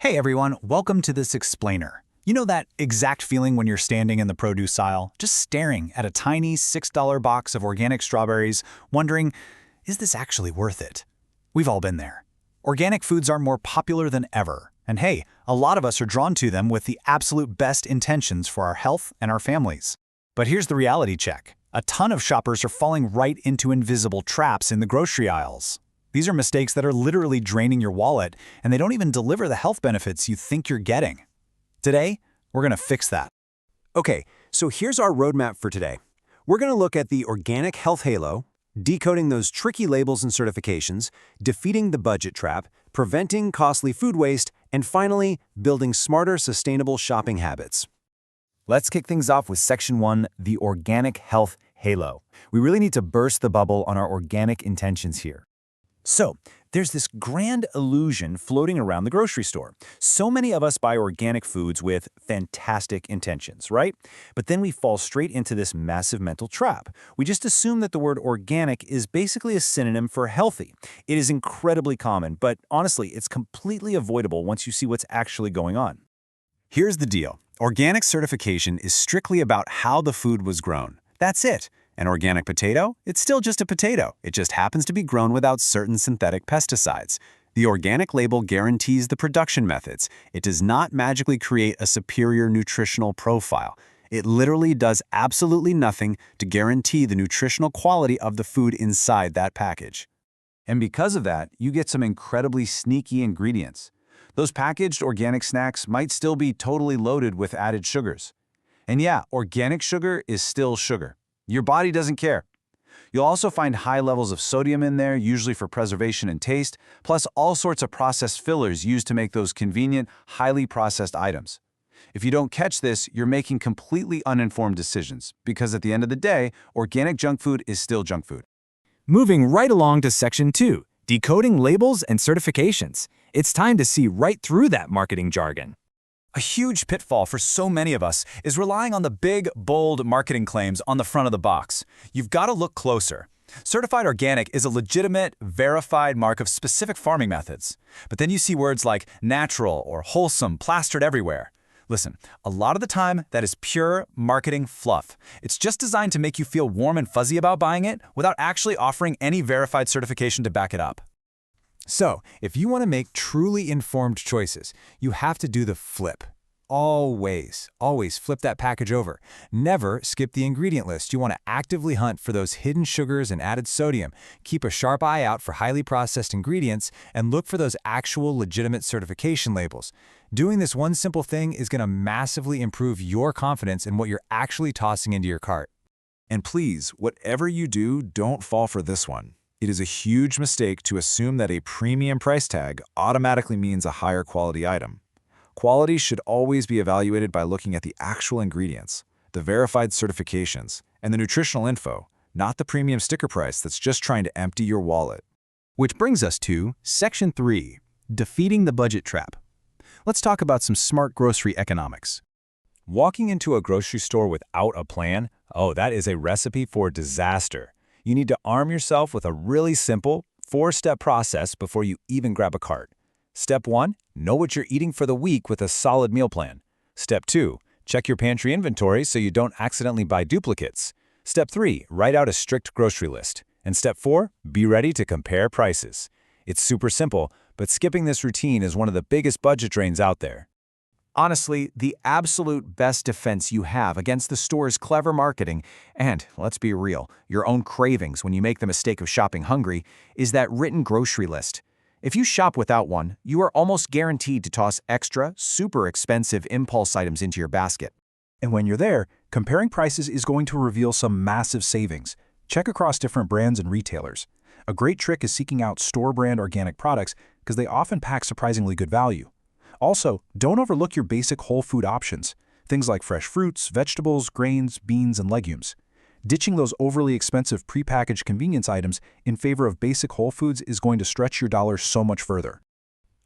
Hey everyone, welcome to this explainer. You know that exact feeling when you're standing in the produce aisle, just staring at a tiny $6 box of organic strawberries, wondering, is this actually worth it? We've all been there. Organic foods are more popular than ever, and hey, a lot of us are drawn to them with the absolute best intentions for our health and our families. But here's the reality check. A ton of shoppers are falling right into invisible traps in the grocery aisles. These are mistakes that are literally draining your wallet, and they don't even deliver the health benefits you think you're getting. Today, we're going to fix that. Okay, so here's our roadmap for today. We're going to look at the organic health halo, decoding those tricky labels and certifications, defeating the budget trap, preventing costly food waste, and finally, building smarter, sustainable shopping habits. Let's kick things off with Section 1, the organic health halo. We really need to burst the bubble on our organic intentions here. So, there's this grand illusion floating around the grocery store. So many of us buy organic foods with fantastic intentions, right? But then we fall straight into this massive mental trap. We just assume that the word organic is basically a synonym for healthy. It is incredibly common, but honestly, it's completely avoidable once you see what's actually going on. Here's the deal. Organic certification is strictly about how the food was grown. That's it. An organic potato? It's still just a potato. It just happens to be grown without certain synthetic pesticides. The organic label guarantees the production methods. It does not magically create a superior nutritional profile. It literally does absolutely nothing to guarantee the nutritional quality of the food inside that package. And because of that, you get some incredibly sneaky ingredients. Those packaged organic snacks might still be totally loaded with added sugars. And yeah, organic sugar is still sugar. Your body doesn't care. You'll also find high levels of sodium in there, usually for preservation and taste, plus all sorts of processed fillers used to make those convenient, highly processed items. If you don't catch this, you're making completely uninformed decisions, because at the end of the day, organic junk food is still junk food. Moving right along to Section 2, decoding labels and certifications. It's time to see right through that marketing jargon. A huge pitfall for so many of us is relying on the big, bold marketing claims on the front of the box. You've got to look closer. Certified organic is a legitimate, verified mark of specific farming methods. But then you see words like natural or wholesome plastered everywhere. Listen, a lot of the time, that is pure marketing fluff. It's just designed to make you feel warm and fuzzy about buying it without actually offering any verified certification to back it up. So, if you want to make truly informed choices, you have to do the flip. Always flip that package over. Never skip the ingredient list. You want to actively hunt for those hidden sugars and added sodium. Keep a sharp eye out for highly processed ingredients and look for those actual legitimate certification labels. Doing this one simple thing is going to massively improve your confidence in what you're actually tossing into your cart. And please, whatever you do, don't fall for this one. It is a huge mistake to assume that a premium price tag automatically means a higher quality item. Quality should always be evaluated by looking at the actual ingredients, the verified certifications, and the nutritional info, not the premium sticker price that's just trying to empty your wallet. Which brings us to Section 3, defeating the budget trap. Let's talk about some smart grocery economics. Walking into a grocery store without a plan, that is a recipe for disaster. You need to arm yourself with a really simple, 4-step process before you even grab a cart. Step 1, know what you're eating for the week with a solid meal plan. Step 2, check your pantry inventory so you don't accidentally buy duplicates. Step 3, write out a strict grocery list. And Step 4, be ready to compare prices. It's super simple, but skipping this routine is one of the biggest budget drains out there. Honestly, the absolute best defense you have against the store's clever marketing and, let's be real, your own cravings when you make the mistake of shopping hungry is that written grocery list. If you shop without one, you are almost guaranteed to toss extra, super expensive impulse items into your basket. And when you're there, comparing prices is going to reveal some massive savings. Check across different brands and retailers. A great trick is seeking out store-brand organic products because they often pack surprisingly good value. Also, don't overlook your basic whole food options, things like fresh fruits, vegetables, grains, beans, and legumes. Ditching those overly expensive prepackaged convenience items in favor of basic whole foods is going to stretch your dollar so much further.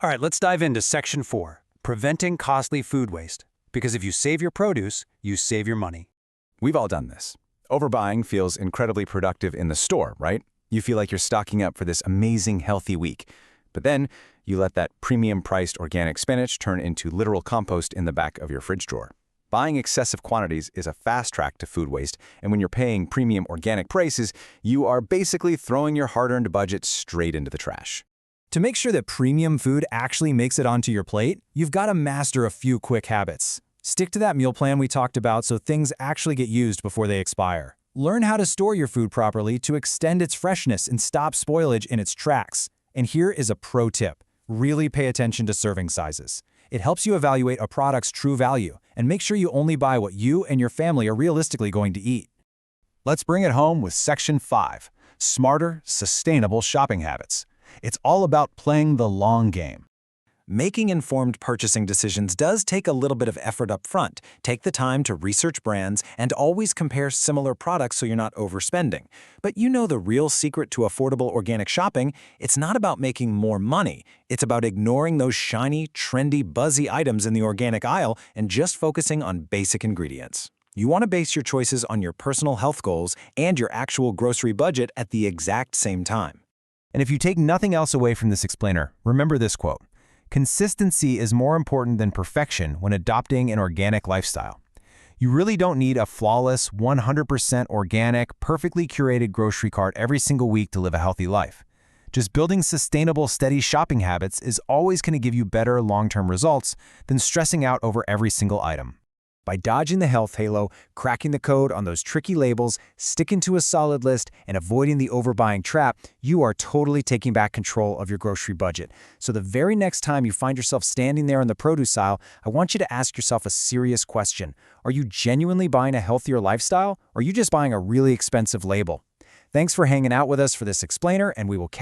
All right, let's dive into Section 4, preventing costly food waste. Because if you save your produce, you save your money. We've all done this. Overbuying feels incredibly productive in the store, right? You feel like you're stocking up for this amazing healthy week. But then you let that premium-priced organic spinach turn into literal compost in the back of your fridge drawer. Buying excessive quantities is a fast track to food waste, and when you're paying premium organic prices, you are basically throwing your hard-earned budget straight into the trash. To make sure that premium food actually makes it onto your plate, you've got to master a few quick habits. Stick to that meal plan we talked about so things actually get used before they expire. Learn how to store your food properly to extend its freshness and stop spoilage in its tracks. And here is a pro tip. Really pay attention to serving sizes. It helps you evaluate a product's true value and make sure you only buy what you and your family are realistically going to eat. Let's bring it home with Section 5, Smarter, Sustainable Shopping Habits. It's all about playing the long game. Making informed purchasing decisions does take a little bit of effort up front. Take the time to research brands and always compare similar products so you're not overspending. But you know the real secret to affordable organic shopping? It's not about making more money. It's about ignoring those shiny, trendy, buzzy items in the organic aisle and just focusing on basic ingredients. You want to base your choices on your personal health goals and your actual grocery budget at the exact same time. And if you take nothing else away from this explainer, remember this quote. Consistency is more important than perfection when adopting an organic lifestyle. You really don't need a flawless, 100% organic, perfectly curated grocery cart every single week to live a healthy life. Just building sustainable, steady shopping habits is always going to give you better long-term results than stressing out over every single item. By dodging the health halo, cracking the code on those tricky labels, sticking to a solid list, and avoiding the overbuying trap, you are totally taking back control of your grocery budget. So the very next time you find yourself standing there in the produce aisle, I want you to ask yourself a serious question. Are you genuinely buying a healthier lifestyle, or are you just buying a really expensive label? Thanks for hanging out with us for this explainer, and we will catch